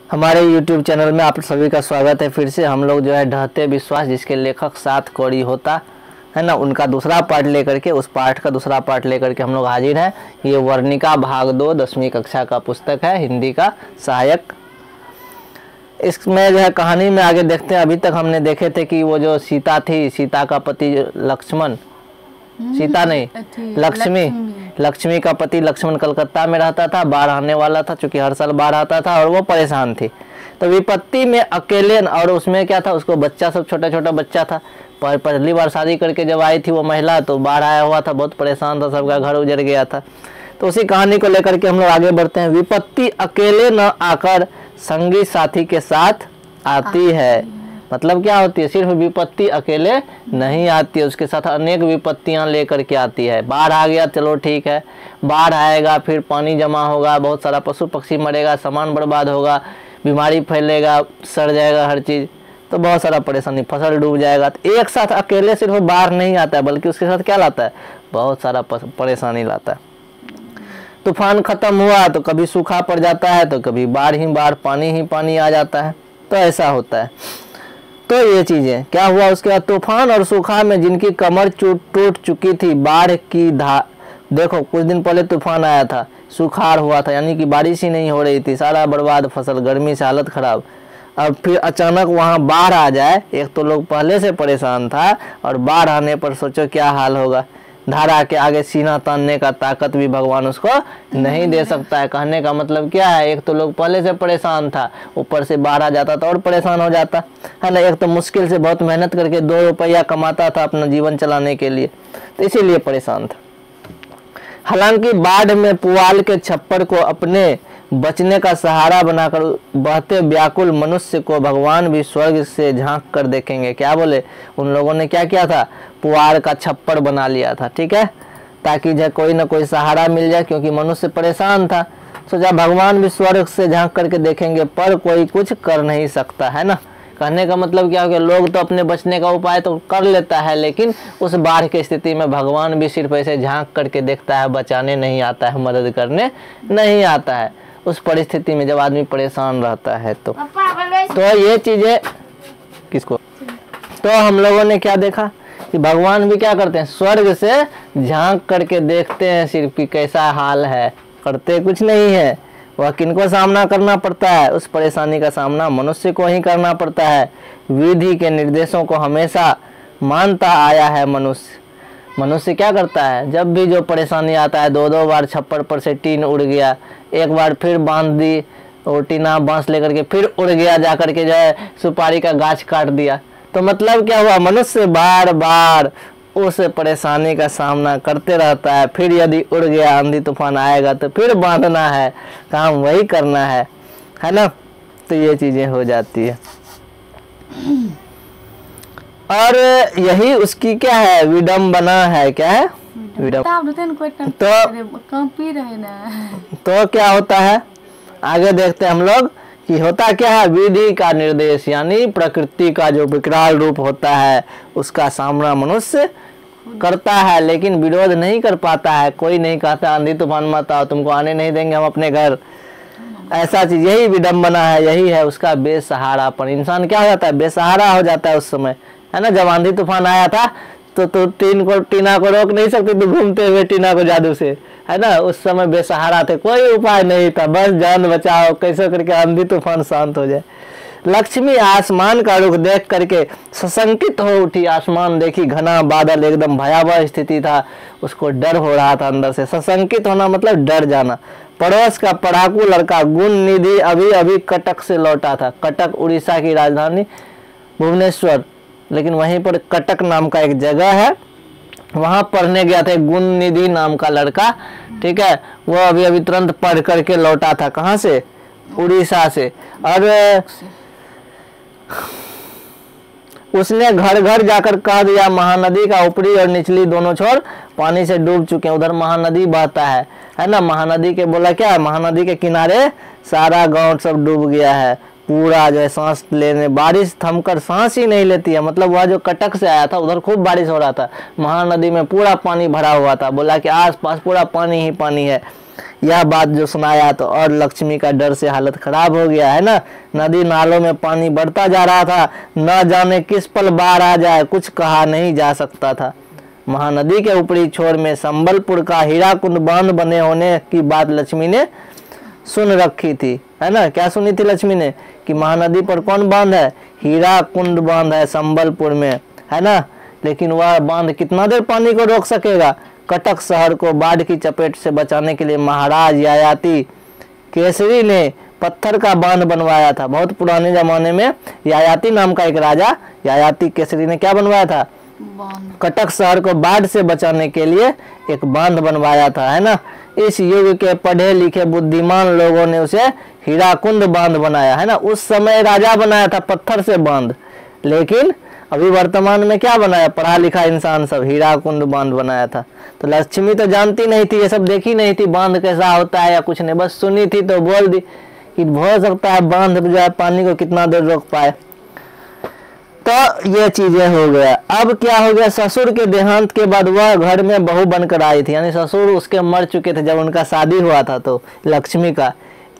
हमारे YouTube channel में आप सभी का स्वागत है। फिर से हम लोग जो है ढहते विश्वास, जिसके लेखक सात कौड़ी होता है ना, उनका दूसरा पार्ट लेकर के, उस पार्ट का दूसरा पार्ट लेकर के हम लोग हाजिर हैं। ये वर्णिका भाग 2 10वीं कक्षा का पुस्तक है, हिंदी का सहायक। इसमें जो है कहानी में आगे देखते हैं। अभी तक हमने देखे थे कि वो जो सीता थी, सीता का पति लक्ष्मण, सीता नहीं लक्ष्मी का पति लक्ष्मण कलकत्ता में रहता था, बाढ़ आने वाला था, चूंकि हर साल बाढ़ आता था और वो परेशान थी। तो विपत्ति में अकेले, और उसमें क्या था, उसको बच्चा सब छोटा छोटा बच्चा था। पहली बार शादी करके जब आई थी वो महिला, तो बाढ़ आया हुआ था, बहुत परेशान था, सबका घर उजड़ गया था। तो उसी कहानी को लेकर के हम लोग आगे बढ़ते हैं। विपत्ति अकेले न आकर संगी साथी के साथ आती है। मतलब क्या होती है, सिर्फ विपत्ति अकेले नहीं आती है, उसके साथ अनेक विपत्तियां लेकर के आती है। बाढ़ आ गया, चलो ठीक है, बाढ़ आएगा, फिर पानी जमा होगा, बहुत सारा पशु पक्षी मरेगा, सामान बर्बाद होगा, बीमारी फैलेगा, सड़ जाएगा हर चीज़, तो बहुत सारा परेशानी, फसल डूब जाएगा। तो एक साथ अकेले सिर्फ बाढ़ नहीं आता है, बल्कि उसके साथ क्या लाता है, बहुत सारा परेशानी लाता है। तूफान खत्म हुआ तो कभी सूखा पड़ जाता है, तो कभी बाढ़ ही बाढ़, पानी ही पानी आ जाता है, तो ऐसा होता है। तो ये चीज़ें क्या हुआ, उसके बाद तूफान और सूखा में जिनकी कमर टूट चुकी थी, बाढ़ की देखो कुछ दिन पहले तूफान आया था, सुखाड़ हुआ था, यानी कि बारिश ही नहीं हो रही थी, सारा बर्बाद फसल, गर्मी से हालत खराब। अब फिर अचानक वहाँ बाढ़ आ जाए, एक तो लोग पहले से परेशान था, और बाढ़ आने पर सोचो क्या हाल होगा। धारा के आगे सीना तानने का ताकत भी भगवान उसको नहीं दे सकता है। कहने का मतलब क्या है, एक तो लोग पहले से परेशान था, ऊपर से बाढ़ आ जाता तो और परेशान हो जाता है ना। एक तो मुश्किल से बहुत मेहनत करके 2 रुपया कमाता था अपना जीवन चलाने के लिए, तो इसीलिए परेशान था। हालांकि बाढ़ में पुआल के छप्पर को अपने बचने का सहारा बनाकर बहते व्याकुल मनुष्य को भगवान भी स्वर्ग से झांक कर देखेंगे। क्या बोले, उन लोगों ने क्या किया था, पुआल का छप्पर बना लिया था, ठीक है, ताकि जो कोई ना कोई सहारा मिल जाए, क्योंकि मनुष्य परेशान था। सोचा भगवान भी स्वर्ग से झांक करके देखेंगे, पर कोई कुछ कर नहीं सकता है ना। कहने का मतलब क्या हो गया, लोग तो अपने बचने का उपाय तो कर लेता है, लेकिन उस बाढ़ की स्थिति में भगवान भी सिर्फ ऐसे झांक करके देखता है, बचाने नहीं आता है, मदद करने नहीं आता है। उस परिस्थिति में जब आदमी परेशान रहता है तो ये चीजें किसको, तो हम लोगों ने क्या देखा कि भगवान भी क्या करते हैं, स्वर्ग से झांक करके देखते हैं सिर्फ कि कैसा हाल है, करते कुछ नहीं है। वह किनको सामना करना पड़ता है, उस परेशानी का सामना मनुष्य को ही करना पड़ता है। विधि के निर्देशों को हमेशा मानता आया है मनुष्य क्या करता है, जब भी जो परेशानी आता है, 2 बार छप्पर पर से टीन उड़ गया, एक बार फिर बांध दी और टीना बांस लेकर के फिर उड़ गया, जाकर के जो है सुपारी का गाछ काट दिया। तो मतलब क्या हुआ, मनुष्य बार बार उस परेशानी का सामना करते रहता है। फिर यदि उड़ गया, आंधी तूफान आएगा तो फिर बांधना है, काम वही करना है ना। तो ये चीजें हो जाती है, और यही उसकी क्या है, विडम्बना है। क्या है तो क्या होता है, आगे देखते हैं हम लोग कि होता क्या है। विधि का निर्देश, यानी प्रकृति का जो विकराल रूप होता है, उसका सामना मनुष्य करता है, लेकिन विरोध नहीं कर पाता है। कोई नहीं कहता आंधी तूफान मत आओ, तुमको आने नहीं देंगे हम अपने घर, ऐसा चीज, यही विडम्बना है, यही है उसका बेसहारापन। इंसान क्या हो जाता है, बेसहारा हो जाता है उस समय, है ना। जब आंधी तूफान आया था तो टीना को रोक नहीं सकते थे घूमते हुए टीना को जादू से, है ना। उस समय बेसहारा थे, कोई उपाय नहीं था, बस जान बचाओ, कैसे करके आंधी तूफान शांत हो जाए। लक्ष्मी आसमान का रुख देख करके सशंकित हो उठी। आसमान देखी, घना बादल, एकदम भयावह स्थिति था, उसको डर हो रहा था अंदर से। सशंकित होना मतलब डर जाना। पड़ोस का पढ़ाकू लड़का गुण निधि अभी अभी कटक से लौटा था। कटक उड़ीसा की राजधानी भुवनेश्वर, लेकिन वहीं पर कटक नाम का एक जगह है, वहां पढ़ने गया था गुण निधि नाम का लड़का, ठीक है। वो अभी अभी तुरंत पढ़ करके लौटा था, कहाँ से, उड़ीसा से। और उसने घर घर जाकर कह दिया, महानदी का ऊपरी और निचली दोनों छोर पानी से डूब चुके हैं। उधर महानदी बहता है ना। महानदी के बोला क्या है, महानदी के किनारे सारा गांव सब डूब गया है, पूरा जो है सांस लेने, बारिश थमकर सांस ही नहीं लेती है। मतलब वह जो कटक से आया था, उधर खूब बारिश हो रहा था, महानदी में पूरा पानी भरा हुआ था। बोला कि आस पास पूरा पानी ही पानी है। यह बात जो सुनाया तो और लक्ष्मी का डर से हालत खराब हो गया, है ना। नदी नालों में पानी बढ़ता जा रहा था, न जाने किस पल बाढ़ आ जाए कुछ कहा नहीं जा सकता था। महानदी के ऊपरी छोर में संबलपुर का हीराकुंड बांध बने होने की बात लक्ष्मी ने सुन रखी थी, है ना। क्या सुनी थी लक्ष्मी ने कि महानदी पर कौन बांध है, हीराकुंड बांध है संबलपुर में, है ना। लेकिन वह बांध कितना देर पानी को रोक सकेगा। कटक शहर को बाढ़ की चपेट से बचाने के लिए महाराज ययाति केसरी ने पत्थर का बांध बनवाया था। बहुत पुराने जमाने में ययाति नाम का एक राजा ययाति केसरी ने क्या बनवाया था, कटक शहर को बाढ़ से बचाने के लिए एक बांध बनवाया था, है ना। इस युग के पढ़े लिखे बुद्धिमान लोगों ने उसे हीराकुंड बांध बनाया, है ना। उस समय राजा बनाया था पत्थर से बांध, लेकिन अभी वर्तमान में क्या बनाया, पढ़ा लिखा इंसान सब हीराकुंड बांध बनाया था। तो लक्ष्मी तो जानती नहीं थी, ये सब देखी नहीं थी, बांध कैसा होता है या कुछ नहीं, बस सुनी थी तो बोल दी कि हो सकता है बांध जो है पानी को कितना देर रोक पाए। तो ये चीजें हो गया। अब क्या हो गया, ससुर के देहांत के बाद वह घर में बहू बनकर आई थी, यानी ससुर उसके मर चुके थे जब उनका शादी हुआ था। तो लक्ष्मी का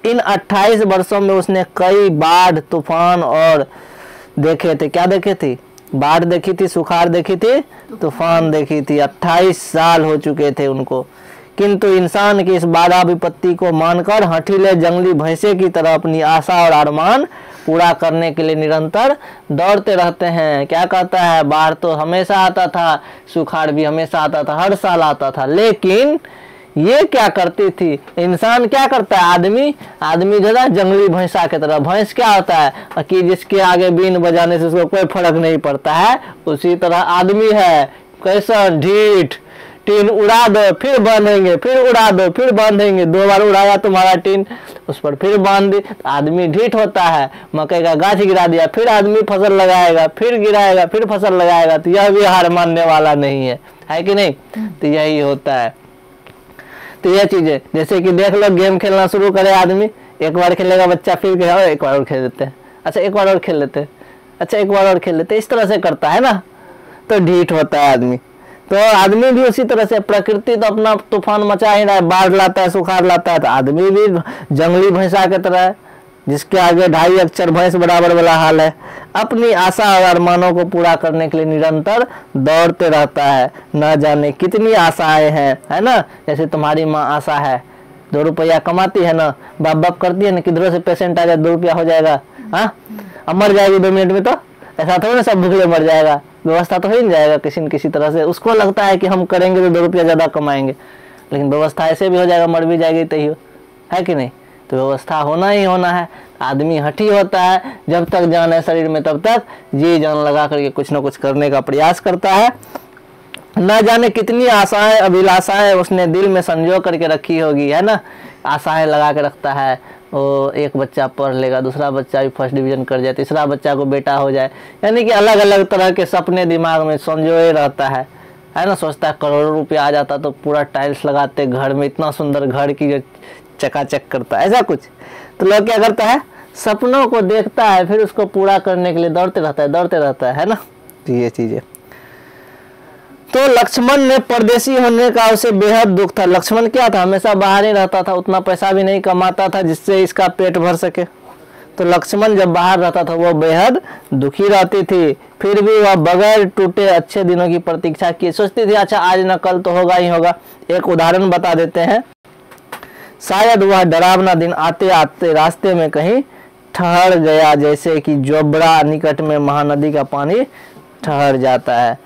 इन 28 वर्षों में उसने कई बाढ़ तूफान और देखे थे। क्या देखे थी, बाढ़ देखी थी, सुखाड़ देखी थी, तूफान देखी थी। 28 साल हो चुके थे उनको, किंतु इंसान की इस बाधा विपत्ति को मानकर हठीले जंगली भैंसे की तरह अपनी आशा और अरमान पूरा करने के लिए निरंतर दौड़ते रहते हैं। क्या कहता है, बाढ़ तो हमेशा आता था, सुखाड़ भी हमेशा आता था, हर साल आता था, लेकिन ये क्या करती थी, इंसान क्या करता है, आदमी जो है जंगली भैंसा की तरह। भैंस क्या होता है कि जिसके आगे बीन बजाने से उसको कोई फर्क नहीं पड़ता है, उसी तरह आदमी है, कैसा ढीठ, टीन उड़ा दो फिर बांधेंगे, फिर उड़ा दो फिर बांधेंगे, 2 बार उड़ाया तुम्हारा टीन, उस पर फिर बांध दी। आदमी ढीठ होता है, मकई का गाछ गिरा दिया, फिर आदमी फसल लगाएगा, फिर गिराएगा, फिर फसल लगाएगा, तो यह भी हार मानने वाला नहीं है कि नहीं। तो यही होता है। तो यह चीजें जैसे कि देख लो, गेम खेलना शुरू करे आदमी, एक बार खेलेगा बच्चा, फिर एक बार और खेल लेते हैं, अच्छा एक बार और खेल लेते हैं, अच्छा एक बार और खेल लेते हैं, इस तरह से करता है ना, तो ढीठ होता है आदमी। तो आदमी भी उसी तरह से, प्रकृति तो अपना तूफान मचा ही रहा है, बाढ़ लाता है, सुखाड़ लाता है, तो आदमी भी जंगली भैंसा की तरह है, जिसके आगे 2.5 अक्षर भैंस बराबर वाला हाल है। अपनी आशा और अरमानों को पूरा करने के लिए निरंतर दौड़ते रहता है। न जाने कितनी आशाएं हैं, है ना। जैसे तुम्हारी माँ आशा है, 2 रुपया कमाती है ना, बाप बाप करती है ना, किधरों से पेशेंट आ जाए 2 रुपया हो जाएगा, हाँ अब मर जाएगी 2 मिनट में, तो ऐसा थोड़ा ना सब भूखे मर जाएगा, व्यवस्था तो हो ही जाएगा किसी न किसी तरह से। उसको लगता है कि हम करेंगे तो 2 रुपया ज्यादा कमाएंगे, लेकिन व्यवस्था ऐसे भी हो जाएगा, मर भी जाएगी तैयो, है कि नहीं। तो व्यवस्था होना ही होना है। आदमी हठी होता है, जब तक जान है शरीर में तब तक जी जान लगा करके कुछ ना कुछ करने का प्रयास करता है। न जाने कितनी आशाएं अभिलाषाएं उसने दिल में संजो करके रखी होगी, है ना। आशाएं लगा के रखता है, वो एक बच्चा पढ़ लेगा, दूसरा बच्चा भी फर्स्ट डिवीजन कर जाए, तीसरा बच्चा को बेटा हो जाए, यानी कि अलग अलग तरह के सपने दिमाग में संजोए रहता है ना। सोचता है करोड़ों रुपया आ जाता तो पूरा टाइल्स लगाते घर में, इतना सुंदर घर की जो चकाचक करता है, ऐसा कुछ। तो लोग क्या करता है, सपनों को देखता है, फिर उसको पूरा करने के लिए दौड़ते रहता है ना। तो ये चीजें। तो लक्ष्मण ने परदेसी होने का उसे बेहद दुख था। लक्ष्मण क्या था, हमेशा बाहर ही रहता था, उतना पैसा भी नहीं कमाता था जिससे इसका पेट भर सके। तो लक्ष्मण जब बाहर रहता था वो बेहद दुखी रहती थी, फिर भी वह बगैर टूटे अच्छे दिनों की प्रतीक्षा की, सोचती थी अच्छा आज न कल तो होगा ही होगा। एक उदाहरण बता देते हैं। शायद वह डरावना दिन आते आते रास्ते में कहीं ठहर गया, जैसे कि जोबरा निकट में महानदी का पानी ठहर जाता है।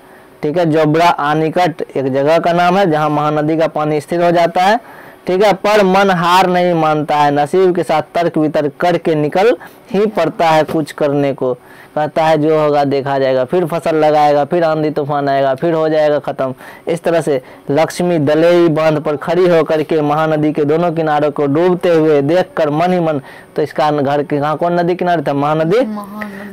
ठीक है, जोबरा आनिकट एक जगह का नाम है जहां महानदी का पानी स्थिर हो जाता है। ठीक है, पर मन हार नहीं मानता है, नसीब के साथ तर्क वितर्क करके निकल ही पड़ता है कुछ करने को। कहता है जो होगा देखा जाएगा, फिर फसल लगाएगा, फिर आंधी तूफान आएगा, फिर हो जाएगा खत्म। इस तरह से लक्ष्मी दलेई बांध पर खड़ी होकर के महानदी के दोनों किनारों को डूबते हुए देखकर मन ही मन, तो इसका घर के कहाँ कौन नदी किनारे था, महानदी,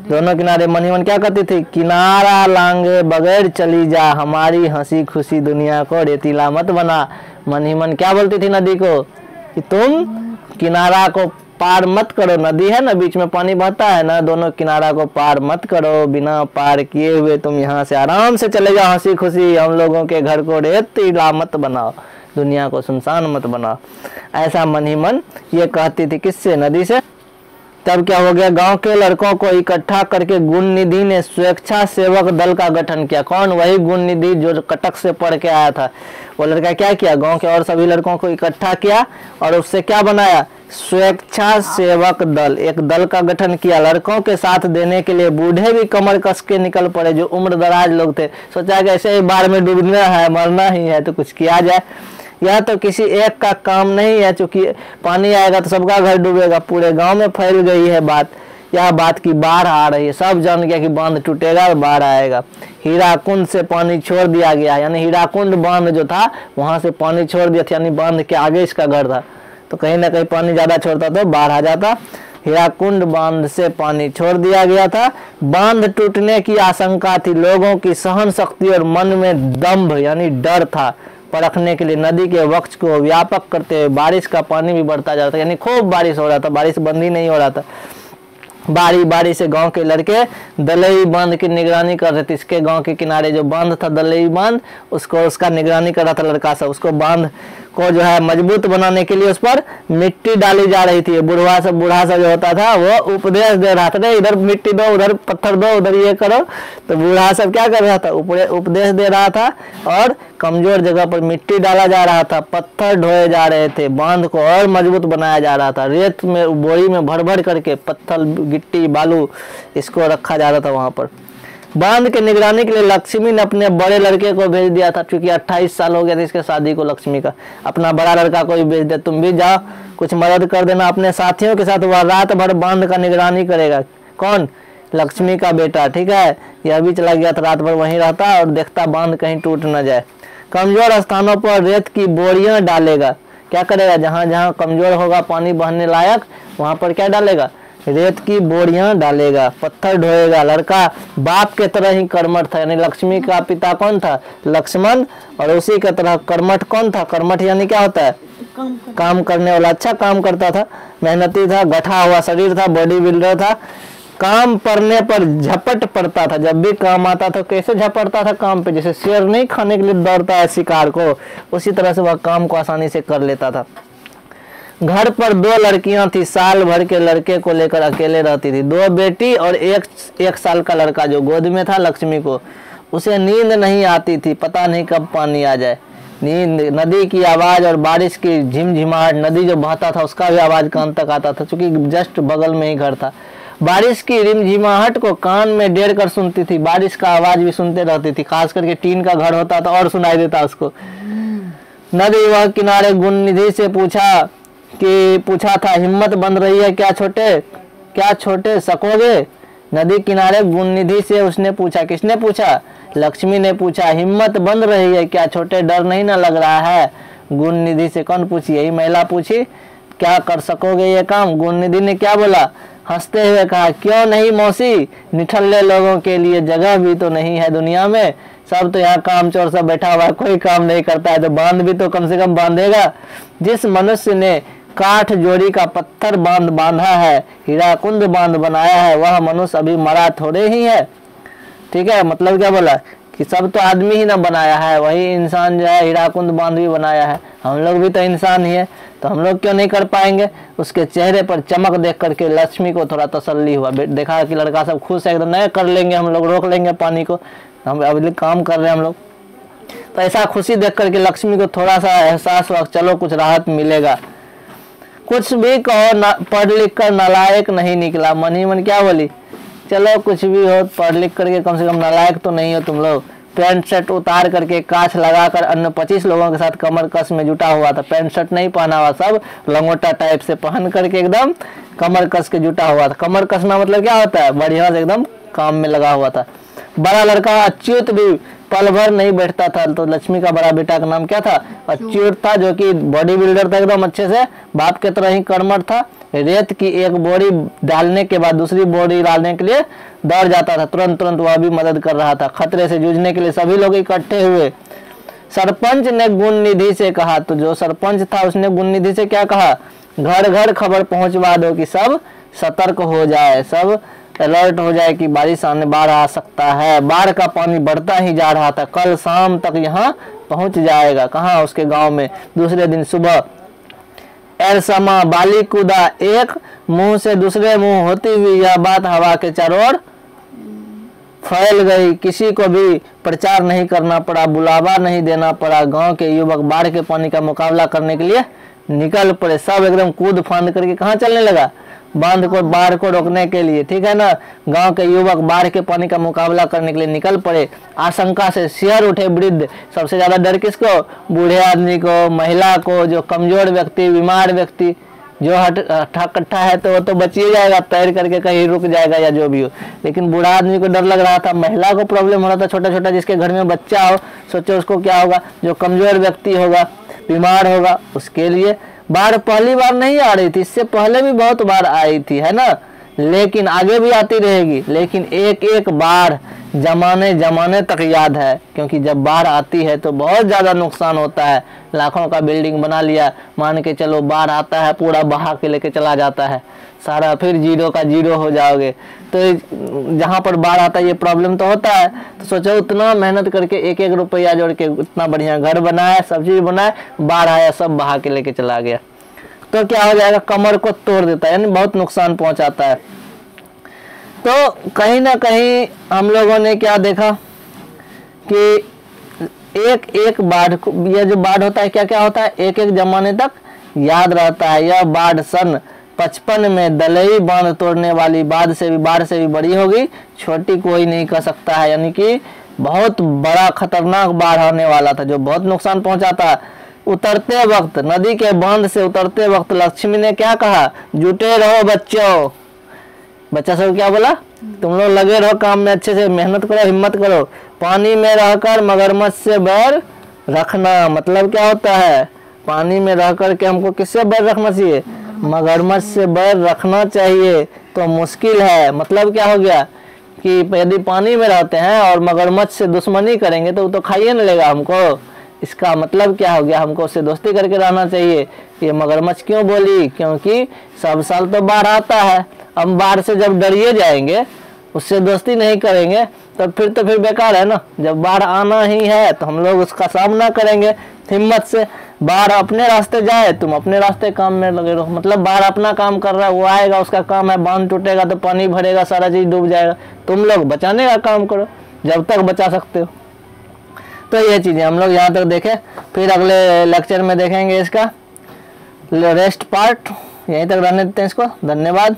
दोनों किनारे मन ही मन क्या कहती थी, किनारा लांगे बगैर चली जा, हमारी हंसी खुशी दुनिया को रेतीला मत बना। मन ही मन क्या बोलती थी नदी को कि तुम किनारा को पार मत करो, नदी है ना बीच में पानी बहता है ना, दोनों किनारा को पार मत करो, बिना पार किए हुए तुम यहाँ से आराम से चले जाओ, हंसी खुशी हम लोगों के घर को रेतीला मत बनाओ। दुनिया को सुनसान मत बनाओ, ऐसा मन ही मन ये कहती थी। किससे? नदी से। तब क्या हो गया, गांव के लड़कों को इकट्ठा करके गुण निधि ने स्वेच्छा सेवक दल का गठन किया। कौन? वही गुण निधि जो कटक से पढ़ के आया था। वो लड़का क्या किया, गांव के और सभी लड़कों को इकट्ठा किया और उससे क्या बनाया, स्वेच्छा सेवक दल, एक दल का गठन किया लड़कों के साथ देने के लिए। बूढ़े भी कमर कस के निकल पड़े, जो उम्र दराज लोग थे। सोचा कि ऐसे ही बाढ़ में डूबना है, मरना ही है, तो कुछ किया जाए। यह तो किसी एक का काम नहीं है, चूंकि पानी आएगा तो सबका घर डूबेगा। पूरे गांव में फैल गई है बात, यह बात की बाढ़ आ रही है। सब जान गया कि बांध टूटेगा और बाढ़ आएगा। हीराकुंड से पानी छोड़ दिया गया, यानी हीराकुंड बांध जो था वहां से पानी छोड़ दिया था, यानी बांध के आगे इसका घर था, तो कहीं ना कहीं पानी ज्यादा छोड़ता तो बाढ़ आ जाता। हीराकुंड बांध से पानी छोड़ दिया गया था। बांध टूटने की आशंका थी, लोगों की सहन शक्ति और मन में दंभ यानी डर था परखने के लिए नदी के वक्ष को व्यापक करते हुए बारिश का पानी भी बढ़ता जा रहा था, यानी खूब बारिश हो रहा था, बारिश बंद ही नहीं हो रहा था। बारी बारी से गांव के लड़के दलई बांध की निगरानी कर रहे थे। इसके गांव के किनारे जो बांध था दलई बांध, उसका निगरानी कर रहा था लड़का सब। उसको बांध को जो है मजबूत बनाने के लिए उस पर मिट्टी डाली जा रही थी। बूढ़ा सब जो होता था वो उपदेश दे रहा था, इधर मिट्टी दो, उधर पत्थर दो, उधर ये करो। तो बूढ़ा सब क्या कर रहा था, उपदेश दे रहा था और कमजोर जगह पर मिट्टी डाला जा रहा था, पत्थर ढोए जा रहे थे, बांध को और मजबूत बनाया जा रहा था। रेत में बोरी में भर भर करके पत्थर गिट्टी बालू इसको रखा जा रहा था वहां पर। बांध के निगरानी के लिए लक्ष्मी ने अपने बड़े लड़के को भेज दिया था, क्योंकि 28 साल हो गया था इसके शादी को लक्ष्मी का। अपना बड़ा लड़का को भी भेज दिया, तुम भी जाओ कुछ मदद कर देना अपने साथियों के साथ। वह रात भर बांध का निगरानी करेगा। कौन? लक्ष्मी का बेटा, ठीक है। यह भी चला गया था, रात भर वहीं रहता और देखता बांध कहीं टूट न जाए। कमजोर स्थानों पर रेत की बोरियां डालेगा। क्या करेगा, जहां जहां कमजोर होगा पानी बहने लायक वहां पर क्या डालेगा, रेत की बोरियां डालेगा, पत्थर ढोएगा। लड़का बाप के तरह ही कर्मठ था, यानी लक्ष्मी का पिता कौन था, लक्ष्मण, और उसी की तरह कर्मठ कौन था, कर्मठ यानी क्या होता है, काम करने वाला, अच्छा काम करता था, मेहनती था, गठा हुआ शरीर था, बॉडी बिल्डर था। काम पड़ने पर झपट पड़ता था, जब भी काम आता था कैसे झपटता था काम पे, जैसे शेर नहीं खाने के लिए दौड़ता है शिकार को, उसी तरह से वह काम को आसानी से कर लेता था। घर पर 2 लड़कियां थी, साल भर के लड़के को लेकर अकेले रहती थी। 2 बेटी और एक साल का लड़का जो गोद में था लक्ष्मी को। उसे नींद नहीं आती थी, पता नहीं कब पानी आ जाए। नींद, नदी की आवाज और बारिश की झिमझिमाहट, नदी जो बहता था उसका भी आवाज कान तक आता था, क्योंकि जस्ट बगल में ही घर था। बारिश की रिमझिमाहट को कान में डेर कर सुनती थी, बारिश का आवाज भी सुनते रहती थी, खास करके टीन का घर होता था और सुनाई देता उसको। नदी वह किनारे गुणनिधि से पूछा था, हिम्मत बन रही है क्या छोटे सकोगे? नदी किनारे गुणनिधि से उसने पूछा। किसने पूछा? लक्ष्मी ने पूछा। हिम्मत बन रही है क्या छोटे, डर नहीं ना लग रहा है? गुणनिधि से कौन पूछी? यही महिला पूछी। क्या कर सकोगे ये काम? गुणनिधि ने क्या बोला? हंसते हुए कहा, क्यों नहीं मौसी, निठल्ले लोगों के लिए जगह भी तो नहीं है दुनिया में। सब तो यहाँ काम चोर सब बैठा हुआ है, कोई काम नहीं करता है, तो बांध भी तो कम से कम बांधेगा। जिस मनुष्य ने काठ जोड़ी का पत्थर बांधा है, हीराकुंड बांध बनाया है, वह मनुष्य अभी मरा थोड़े ही है। ठीक है, मतलब क्या बोला कि सब तो आदमी ही ना बनाया है, वही इंसान जो है हीराकुंड बांध भी बनाया है। हम लोग भी तो इंसान ही है, तो हम लोग क्यों नहीं कर पाएंगे? उसके चेहरे पर चमक देख करके लक्ष्मी को थोड़ा तसल्ली हुआ। देखा कि लड़का सब खुश है एकदम, नहीं कर लेंगे हम लोग, रोक लेंगे पानी को, हम अभी काम कर रहे हैं हम लोग। तो ऐसा खुशी देख करके लक्ष्मी को थोड़ा सा एहसास हुआ, चलो कुछ राहत मिलेगा। कुछ भी कहो, पढ़ लिख कर नालायक नहीं निकला। मन ही मन क्या बोली, चलो कुछ भी हो, पढ़ लिख करके कम से कम नालायक तो नहीं हो तुम लोग। पैंट शर्ट उतार करके कांच लगाकर अन्य 25 लोगों के साथ कमर कस में जुटा हुआ था। पैंट शर्ट नहीं पहना हुआ, सब लंगोटा टाइप से पहन करके एकदम कमर कस के जुटा हुआ था। कमर कसना मतलब क्या होता है, बढ़िया से एकदम काम में लगा हुआ था। बड़ा लड़का अच्युत भी पल भर नहीं बैठता था। तो लक्ष्मी का बड़ा बेटा का नाम क्या था? अच्युत था, जो कि बॉडी बिल्डर था एकदम अच्छे से, बाप के तरह ही कर्मठ था। रेत की एक बोरी डालने के बाद दूसरी बोरी डालने के लिए दौड़ जाता था, तुरंत वह भी मदद कर रहा था। खतरे से जूझने के लिए सभी लोग इकट्ठे हुए। सरपंच ने गुणनिधि से कहा, तो जो सरपंच था उसने गुणनिधि से क्या कहा, घर घर खबर पहुंचवा दो कि सब सतर्क हो जाए, सब अलर्ट हो जाए कि बारिश आने, बाढ़ आ सकता है। बाढ़ का पानी बढ़ता ही जा रहा था, कल शाम तक यहाँ पहुंच जाएगा। कहाँ? उसके गांव में। दूसरे दिन सुबह एरसमा बाली कूदा, एक मुंह से दूसरे मुंह होती हुई यह बात हवा के चारों ओर फैल गई। किसी को भी प्रचार नहीं करना पड़ा, बुलावा नहीं देना पड़ा। गांव के युवक बाढ़ के पानी का मुकाबला करने के लिए निकल पड़े। सब एकदम कूद फांद करके कहाँ चलने लगा? बाढ़ को रोकने के लिए, ठीक है ना। गांव के युवक बाढ़ के पानी का मुकाबला करने के लिए निकल पड़े। आशंका से सिहर उठे वृद्ध। सबसे ज्यादा डर किसको? बूढ़े आदमी को, महिला को, जो कमजोर व्यक्ति, बीमार व्यक्ति। जो हट्ठा है तो वो तो बच ही जाएगा, तैर करके कहीं रुक जाएगा या जो भी हो। लेकिन बूढ़ा आदमी को डर लग रहा था, महिला को प्रॉब्लम हो रहा था, छोटा छोटा जिसके घर में बच्चा हो, सोचो उसको क्या होगा। जो कमजोर व्यक्ति होगा, बीमार होगा, उसके लिए बाढ़ पहली बार नहीं आ रही थी, इससे पहले भी बहुत बार आई थी, है ना। लेकिन आगे भी आती रहेगी। लेकिन एक एक बाढ़ जमाने जमाने तक याद है, क्योंकि जब बाढ़ आती है तो बहुत ज़्यादा नुकसान होता है। लाखों का बिल्डिंग बना लिया, मान के चलो, बाढ़ आता है पूरा बहा के लेके चला जाता है सारा, फिर जीरो का जीरो हो जाओगे। तो जहाँ पर बाढ़ आता है ये प्रॉब्लम तो होता है। तो सोचो उतना मेहनत करके एक एक रुपया जोड़ के इतना बढ़िया घर बनाया, सब चीज़ बनाया, बाढ़ आया सब बहा के लेके चला गया, तो क्या हो जाएगा? कमर को तोड़ देता है, यानी बहुत नुकसान पहुंचाता है। तो कहीं ना कहीं हम लोगों ने क्या देखा कि एक एक बाढ़, यह जो बाढ़ होता है क्या क्या होता है, एक एक जमाने तक याद रहता है। यह बाढ़ सन 55 में दलई बांध तोड़ने वाली बाढ़ से भी बड़ी होगी, छोटी कोई नहीं कर सकता है। यानी कि बहुत बड़ा खतरनाक बाढ़ आने वाला था जो बहुत नुकसान पहुंचाता है। उतरते वक्त, नदी के बांध से उतरते वक्त लक्ष्मी ने क्या कहा? जुटे रहो बच्चों। बच्चा सब क्या बोला? तुम लोग लगे रहो काम में, अच्छे से मेहनत करो, हिम्मत करो। पानी में रहकर मगरमच्छ से बैर रखना। मतलब क्या होता है? पानी में रह कर के हमको किससे बैर रखना चाहिए? मगरमच्छ से बैर रखना चाहिए। तो मुश्किल है, मतलब क्या हो गया कि यदि पानी में रहते हैं और मगरमच्छ से दुश्मनी करेंगे तो वो तो खाइए न लेगा हमको। इसका मतलब क्या हो गया? हमको उससे दोस्ती करके रहना चाहिए। ये मगरमच्छ क्यों बोली? क्योंकि सब साल तो बाढ़ आता है, हम बाढ़ से जब डरिए जाएंगे, उससे दोस्ती नहीं करेंगे, तो फिर बेकार है ना। जब बाढ़ आना ही है तो हम लोग उसका सामना करेंगे हिम्मत से। बाढ़ अपने रास्ते जाए, तुम अपने रास्ते काम में लगे रहो। मतलब बाढ़ अपना काम कर रहा है, वो आएगा, उसका काम है, बांध टूटेगा तो पानी भरेगा, सारा चीज डूब जाएगा। तुम लोग बचाने का काम करो जब तक बचा सकते हो। तो ये चीजें हम लोग यहाँ तक देखें, फिर अगले लेक्चर में देखेंगे इसका रेस्ट पार्ट। यहीं तक रहने देते हैं इसको। धन्यवाद।